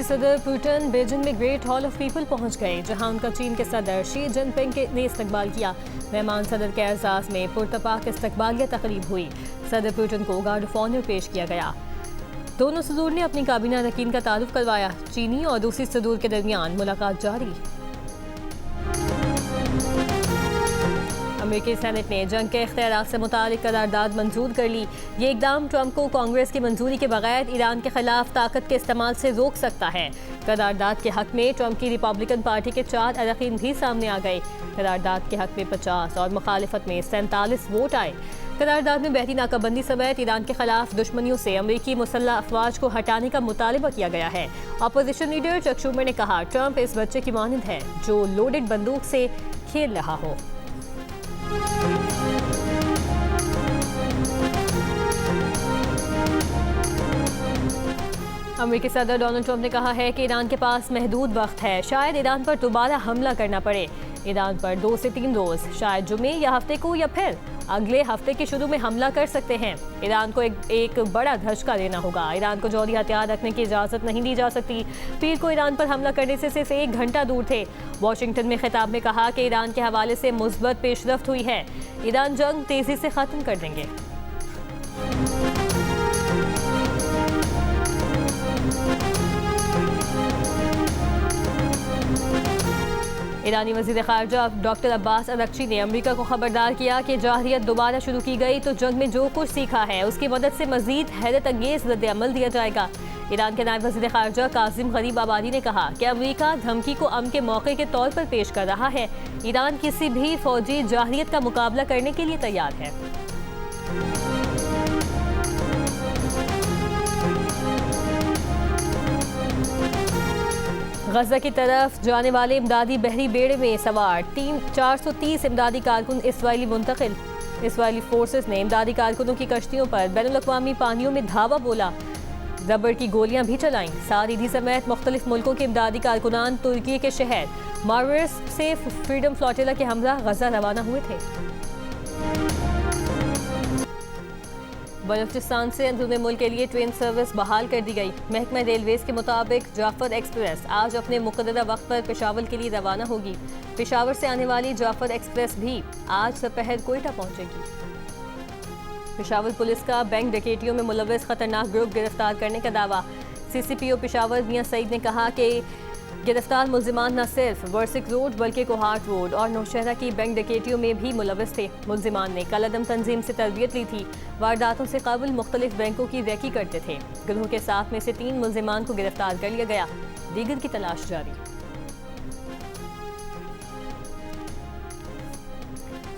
सदर Putin Beijing में great hall of people पहुंच गए, जहां उनका चीन के सदर शी जिनपिंग ने इस्तकबाल किया। मेहमान सदर के एजाज में पुरतपाक इस्तकबालिया तकरीब हुई। सदर पुतिन को गार्ड ऑफ ऑनर पेश किया गया। दोनों सदूर ने अपनी काबीना अरकान का तारुफ करवाया। चीनी और दूसरी सदूर के दरमियान मुलाकात जारी। अमेरिकी सेनेट ने जंग के इख्तियारात से मुतालिक करारदाद मंजूर कर ली। ये इकदाम ट्रंप को कांग्रेस की मंजूरी के बगैर ईरान के खिलाफ ताकत के इस्तेमाल से रोक सकता है। करारदाद के हक में ट्रंप की रिपब्लिकन पार्टी के 4 अरकान भी सामने आ गए। करारदाद के हक में 50 और मुखालिफत में 47 वोट आए। करारदाद में बहरी नाकाबंदी समेत ईरान के खिलाफ दुश्मनियों से अमेरिकी मुसल्लह अफवाज को हटाने का मुतालबा किया गया है। अपोजिशन लीडर चक शूमर ने कहा, ट्रंप इस बच्चे की मानंद है जो लोडेड बंदूक से खेल रहा हो। अमेरिकी सदर डोनाल्ड ट्रंप ने कहा है कि ईरान के पास महदूद वक्त है, शायद ईरान पर दोबारा हमला करना पड़े। ईरान पर 2 से 3 रोज, शायद जुमे या हफ्ते को या फिर अगले हफ्ते के शुरू में हमला कर सकते हैं। ईरान को एक बड़ा धचका देना होगा। ईरान को जौहरी हथियार रखने की इजाज़त नहीं दी जा सकती। पीर को ईरान पर हमला करने से सिर्फ 1 घंटा दूर थे। वाशिंगटन में खिताब में कहा कि ईरान के हवाले से मुस्बत पेशरफ्त हुई है। ईरान जंग तेजी से ख़त्म कर देंगे। ईरानी वज़ीर ख़ारजा डॉक्टर अब्बास अरगची ने अमेरिका को खबरदार किया कि जाहिरियत दोबारा शुरू की गई तो जंग में जो कुछ सीखा है उसकी मदद से मज़ीद हैरत अंगेज़ रद्द-ए-अमल दिया जाएगा। ईरान के नायब वज़ीर ख़ारजा कासिम गरीब आबादी ने कहा कि अमेरिका धमकी को अमन के मौके के तौर पर पेश कर रहा है। ईरान किसी भी फ़ौजी जाहिरियत का मुकाबला करने के लिए तैयार है। गजा की तरफ जाने वाले इमदादी बहरी बेड़े में सवार 430 इमदादी कारकुन इसराइली मुंतकिल। इसराइली फोर्सेस ने इमदादी कारकुनों की कश्तियों पर बैनुल-अक़वामी पानियों में धावा बोला, रबर की गोलियां भी चलाईं। सारीदी समेत मुख्तलिफ मुल्कों के इमदादी कारकुनान तुर्की के शहर मार्वेस से फ्रीडम फ्लोटिला के हमरा गजा रवाना हुए थे। बलूचिस्तान से अंदरूनी मुल्क के लिए ट्रेन सर्विस बहाल कर दी गई। महकमा रेलवेज के मुताबिक जाफर एक्सप्रेस आज अपने मुक़र्ररा वक्त पर पेशावर के लिए रवाना होगी। पेशावर से आने वाली जाफर एक्सप्रेस भी आज दोपहर कोयटा पहुंचेगी। पेशावर पुलिस का बैंक डकैतियों में मुलव्वस खतरनाक ग्रुप गिरफ्तार करने का दावा। CCPO पेशावर मियां सईद ने कहा कि गिरफ्तार मुल्जिमान न सिर्फ वर्सिक रोड बल्कि कोहाट रोड और नौशहरा की बैंक डकैतियों में भी मुलव्वस थे। मुल्जिमान ने कलअदम तंजीम से तरबियत ली थी। वारदातों से कबल मुख्तलिफ बैंकों की रैकी करते थे। गिरोह के 7 में से 3 मुल्जिमान को गिरफ्तार कर लिया गया। दीगर की तलाश जारी।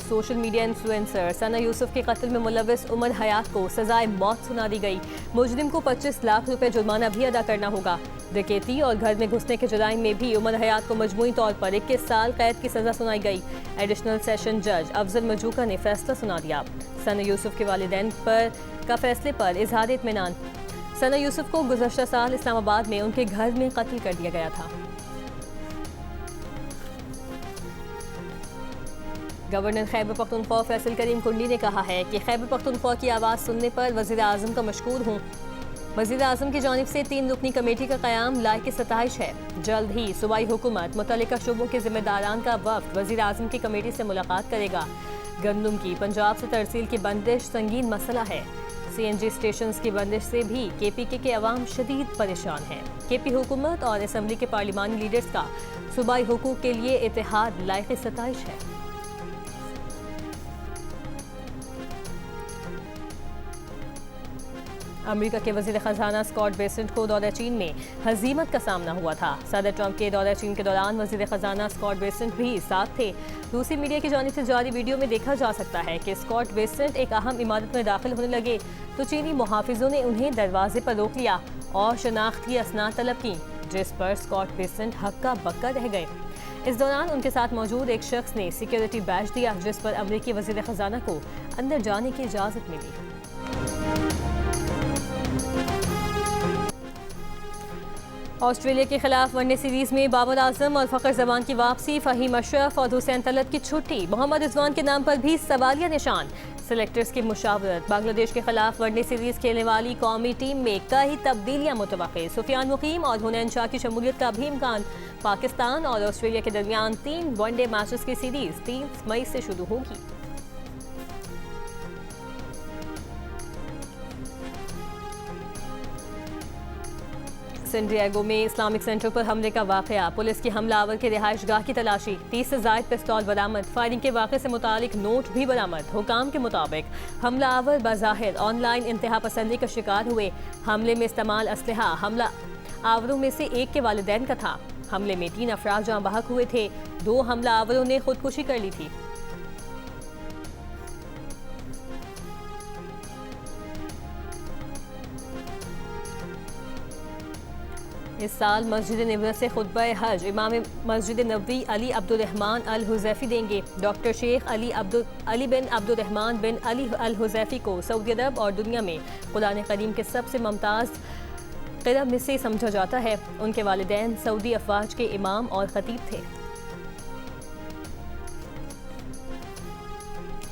सोशल मीडिया इन्फ्लुएंसर सना यूसुफ के कत्ल में मुलव्वस उमर हयात को सजाए मौत सुना दी गई। मुजरिम को 25 लाख रुपए जुर्माना भी अदा करना होगा। डकैती और घर में घुसने के जुर्म में भी उमर हयात को मजमूई तौर पर 21 साल कैद की सजा सुनाई गई। एडिशनल सेशन जज अफजल मजूका ने फैसला सुना दिया। सना यूसुफ के वालिदैन का फैसले पर इजहार इत्मीनान। सना यूसुफ को गुज़श्ता साल इस्लामाबाद में उनके घर में कत्ल कर दिया गया था। गवर्नर खैबर पख्तूनख्वा फैसल करीम कुंडी ने कहा है कि खैबर पख्तूनख्वा की आवाज़ सुनने पर वज़ीर आज़म का मशकूर हूँ। वज़ीर आज़म की जानिब से 3 रुकनी कमेटी का क़याम लायक सताइश है। जल्द ही सूबाई हुकूमत मुतल्लिका शोबों के ज़िम्मेदारान का वफ़द वज़ीर आज़म की कमेटी से मुलाकात करेगा। गंदम की पंजाब से तरसील की बंदिश संगीन मसला है। CNG स्टेशन की बंदिश से भी KPK के अवाम शदीद परेशान हैं। KP हुकूमत और असम्बली के पार्लिमानी लीडर्स का सूबाई हुकूक के लिए इत्तेहाद लायक सताइश है। अमेरिका के वज़ीर ख़ज़ाना स्कॉट बेसेंट को दौरा चीन में हज़ीमत का सामना हुआ था। सदर ट्रंप के दौरा चीन के दौरान वज़ीर ख़ज़ाना स्कॉट बेसेंट भी साथ थे। रूसी मीडिया की जानिब से जारी वीडियो में देखा जा सकता है कि स्कॉट बेसेंट एक अहम इमारत में दाखिल होने लगे तो चीनी मुहाफिजों ने उन्हें दरवाजे पर रोक लिया और शनाख्ती असनाद तलब की, जिस पर स्कॉट बेसेंट हक्का बक्का रह गए। इस दौरान उनके साथ मौजूद एक शख्स ने सिक्योरिटी बैज दिया, जिस पर अमेरिकी वज़ीर ख़ज़ाना को अंदर जाने की इजाज़त मिली। ऑस्ट्रेलिया के खिलाफ वनडे सीरीज में बाबर आजम और फ़खर जमान की वापसी, फ़हीम अशरफ और हुसैन तलत की छुट्टी, मोहम्मद रिजवान के नाम पर भी सवालिया निशान। सेलेक्टर्स की मुशावरत। बांग्लादेश के खिलाफ वनडे सीरीज खेलने वाली कौमी टीम में कई तब्दीलियां मुतवक्किल। सुफियान मुकीम और हुनैन शाह की शमूलियत का भी इम्कान। पाकिस्तान और ऑस्ट्रेलिया के दरमियान 3 वनडे मैचेस की सीरीज 3 मई से शुरू होगी। सैन डिएगो में इस्लामिक सेंटर पर हमले का वाकया। पुलिस की हमलावर के रिहाइशगाह की तलाशी। 30 से ज़ायद पिस्तौल बरामद। फायरिंग के वाक़े से मुतालिक नोट भी बरामद। हुकाम के मुताबिक हमलावर बज़ाहिर ऑनलाइन इंतहा पसंदी का शिकार हुए। हमले में इस्तेमाल असलहा हमला आवरों में से एक के वालिदैन का था। हमले में 3 अफराद जहाँ बहक हुए थे। 2 हमलावरों ने खुदकुशी कर ली थी। इस साल मस्जिद नबवी से खुतबा हज इमाम मस्जिद नबवी अली अब्दुर्रहमान अल हुज़ैफ़ी देंगे। डॉक्टर शेख अली बिन अब्दुर्रहमान बिन अली अल हुज़ैफ़ी को सऊदी अरब और दुनिया में कुरान करीम के सबसे मुमताज़ क़िरा में से समझा जाता है। उनके वालिदैन सऊदी अफ़वाज के इमाम और ख़तीब थे।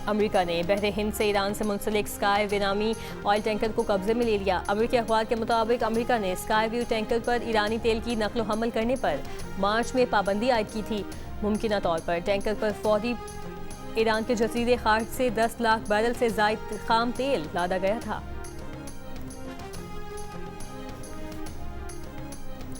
अमेरिका ने बहरे हिंद से ईरान से मुंसलिक स्काई व्यू नामी ऑयल टैंकर को कब्जे में ले लिया। अमेरिकी अखबार के मुताबिक अमेरिका ने स्काई व्यू टैंकर पर ईरानी तेल की नकलो हमल करने पर मार्च में पाबंदी आयद की थी। मुमकिना तौर पर टैंकर पर फौरी ईरान के जजीरे खार्ज से 10 लाख बैरल से ज़ायद खाम तेल लादा गया था।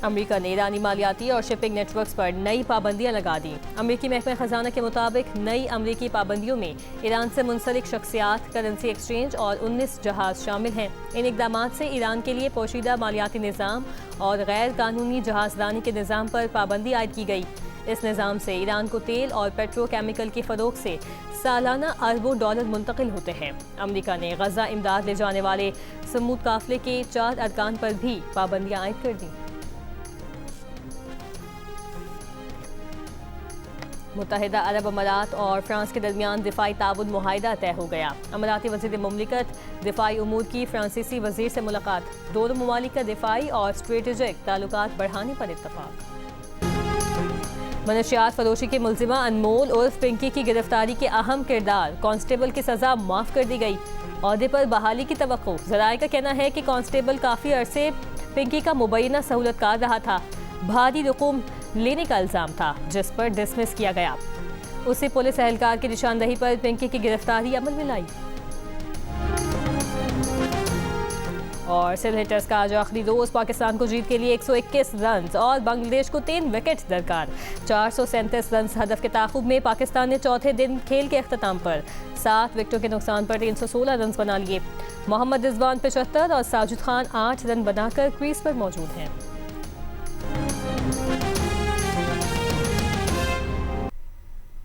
अमेरिका ने ईरानी मालियाती और शिपिंग नेटवर्क्स पर नई पाबंदियां लगा दी। अमेरिकी महकमा खजाना के मुताबिक नई अमेरिकी पाबंदियों में ईरान से मुंसलिक शख्सियात, करेंसी एक्सचेंज और 19 जहाज शामिल हैं। इन इकदामात से ईरान के लिए पोशीदा मालियाती निज़ाम और गैर कानूनी जहाजरानी के निज़ाम पर पाबंदी आयद की गई। इस निज़ाम से ईरान को तेल और पेट्रोकेमिकल की फ़रोख्त से सालाना अरबों डॉलर मुंतकिल होते हैं। अमेरिका ने गजा इमदाद ले जाने वाले समूद काफिले के 4 अरकान पर भी पाबंदियाँ आयद कर दी। मुत्तहिदा अरब अमारात और फ्रांस के दरमियान दिफाई ताउन मुआहिदा तय हो गया। अमाराती वज़ीर मुमलिकत दिफाई उमूर की फ्रांसीसी वज़ीर से मुलाकात। दोनों ममालिक का दिफाई और स्ट्रेटेजिक ताल्लुकात बढ़ाने पर इत्तफाक। मनशियात फरोशी के मुलजिमा अनमोल उर्फ पिंकी की गिरफ्तारी के अहम किरदार कांस्टेबल की सज़ा माफ़ कर दी गई। ओहदे पर बहाली की तवक्को। ज़राए का कहना है कि कांस्टेबल काफ़ी अरसे पिंकी का मुबैना सहूलतकार रहा था। भारी रकूम लेने का इल्ज़ाम था जिस पर डिसमिस किया गया। उसी पुलिस एहलकार की निशानदही पर पिंकी की गिरफ्तारी अमल में लाई। और सिल हिटर्स का आज आखिरी रोज। पाकिस्तान को जीत के लिए 121 रन और बांग्लादेश को 3 विकेट दरकार। 437 रन हदफ के ताक़ुब में पाकिस्तान ने चौथे दिन खेल के अख्ताम पर 7 विकेटों के नुकसान पर 316 रन बना लिए। मोहम्मद रिजवान 75 और साजिद खान 8 रन बनाकर क्रीज पर मौजूद हैं।